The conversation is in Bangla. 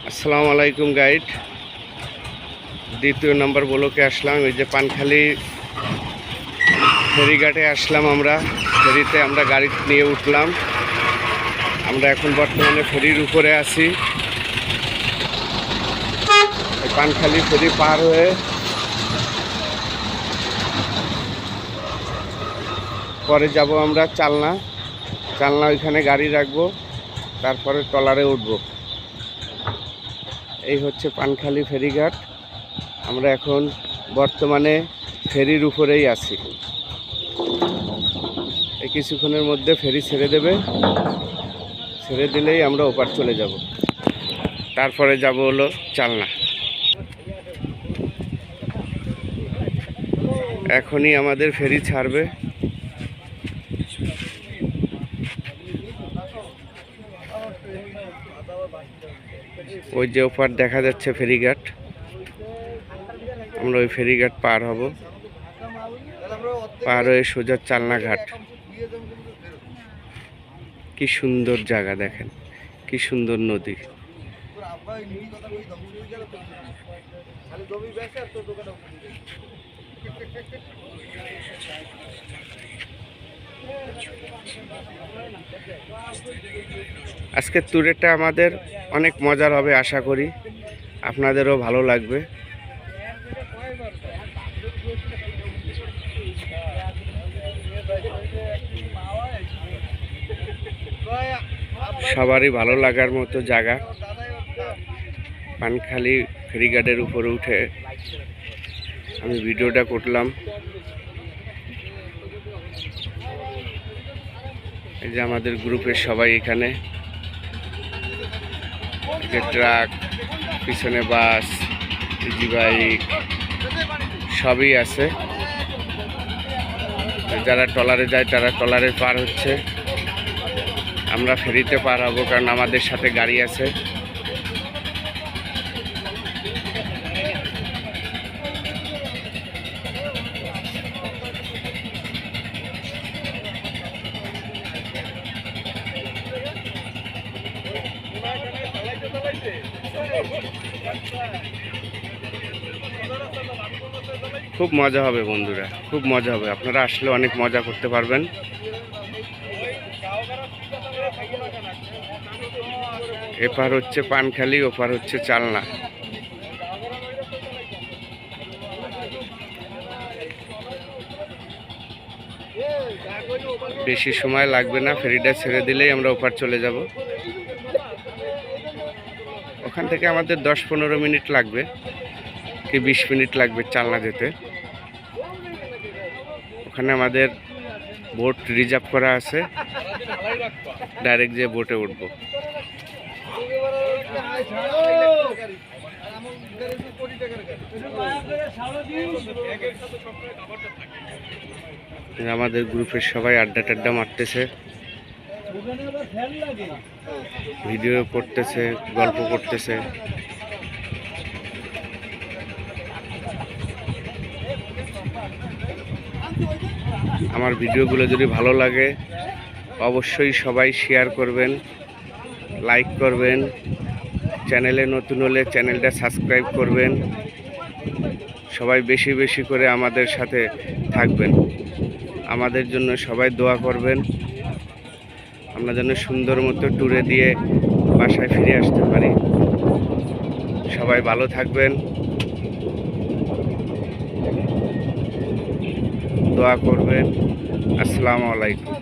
আসসালামু আলাইকুম গাইড। দ্বিতীয় নম্বর ব্লকে আসলাম। এই যে পানখালি ফেরিঘাটে আসলাম। আমরা ফেরিতে গাড়ি নিয়ে উঠলাম। আমরা এখন বর্তমানে ফেরির উপরে আছি। পানখালি ফেরি পার হয়ে পরে যাব আমরা চালনা। ওইখানে গাড়ি রাখবো, তারপরে ট্রলারে উঠব। এই হচ্ছে পানখালি ফেরিঘাট। আমরা এখন বর্তমানে ফেরির উপরেই আছি। এই কিছুক্ষণের মধ্যে ফেরি ছেড়ে দেবে। ছেড়ে দিলেই আমরা ওপার চলে যাব। তারপরে যাব হলো চালনা। এখনই আমাদের ফেরি ছাড়বে। ওই যে ওপার দেখা যাচ্ছে ফেরিঘাট। আমরা ওই ফেরিঘাট পার হব। পার হয়ে সোজা চালনা ঘাট। কি সুন্দর জায়গা দেখেন, কি সুন্দর নদী। আজকের ট্যুরটা আমাদের অনেক মজার হবে, আশা করি আপনাদেরও ভালো লাগবে। সবারই ভালো লাগার মতো জায়গা। পানখালি ফেরিঘাটের উপরে উঠে আমি ভিডিওটা করলাম। এই যে আমাদের গ্রুপের সবাই এখানে, ট্রাক, পিছনে বাস, ইজি বাইক সবই আছে। যারা ট্রলারে যায় তারা ট্রলারে পার হচ্ছে। আমরা ফেরিতে পার হব, কারণ আমাদের সাথে গাড়ি আছে। খুব মজা হবে বন্ধুরা, খুব মজা হবে। আপনারা আসলে অনেক মজা করতে পারবেন। এপার হচ্ছে পানখালি, ওপার হচ্ছে চালনা। বেশি সময় লাগবে না, ফেরিটা ছেড়ে দিলেই আমরা ওপার চলে যাব। ওখান থেকে আমাদের 10-15 মিনিট লাগবে, কি 20 মিনিট লাগবে চালনা যেতে। ওখানে আমাদের বোট রিজার্ভ করা আছে, ডাইরেক্ট যে বোটে উঠব। আমাদের গ্রুপের সবাই আড্ডা মারতেছে, ভিডিও করতেছে, গল্প করতেছে। আমার ভিডিওগুলো যদি ভালো লাগে অবশ্যই সবাই শেয়ার করবেন, লাইক করবেন। চ্যানেলে নতুন হলে চ্যানেলটা সাবস্ক্রাইব করবেন। সবাই বেশি বেশি করে আমাদের সাথে থাকবেন। আমাদের জন্য সবাই দোয়া করবেন, আমরা যেন সুন্দর মতো ট্যুরে দিয়ে বাসায় ফিরে আসতে পারি। সবাই ভালো থাকবেন, দোয়া করবেন। আসসালামু আলাইকুম।